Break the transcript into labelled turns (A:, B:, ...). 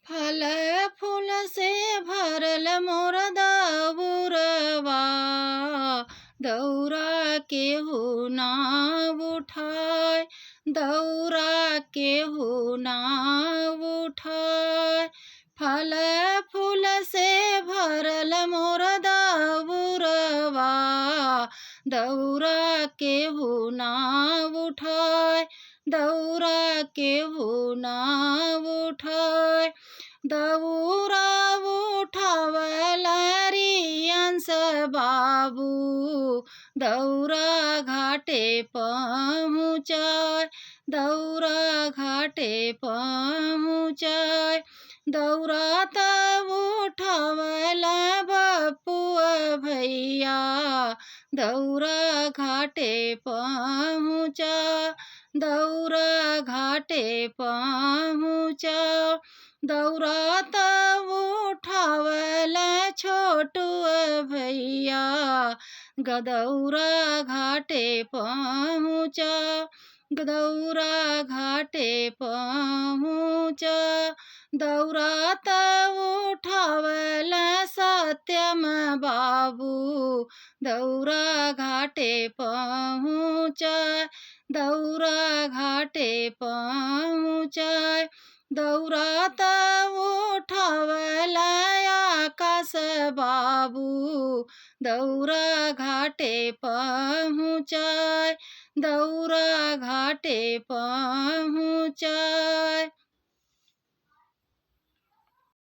A: फल फूल से भरल मोर दौरवा, दौरा केहू ना उठाय, दौरा केहू ना उठाय। फल फूल से भरल मोर दौरवा, दौरा केहू ना उठाय, दौरा केहू ना उठाय। दौरा उठावला रियांस बाबू, दौरा घाटे पहुँचाय, दौरा घाटे पहुँचाय। दौरा त उठावला बपुआ भैया, दौरा घाटे पहुँचा, दौरा घाटे पहुँचा। दौरा त उठावला छोटुआ भैया, गदौरा घाटे पहुँचा, गदौरा घाटे पहुँचा। दौरा त उठावला सत्यम बाबू, दौरा घाटे पहुँचा, दौरा घाटे पहुँचाय। दौरा त उठावला आकाश बाबू, दौरा घाटे पहुँचाय, दौरा घाटे पहुँचाय।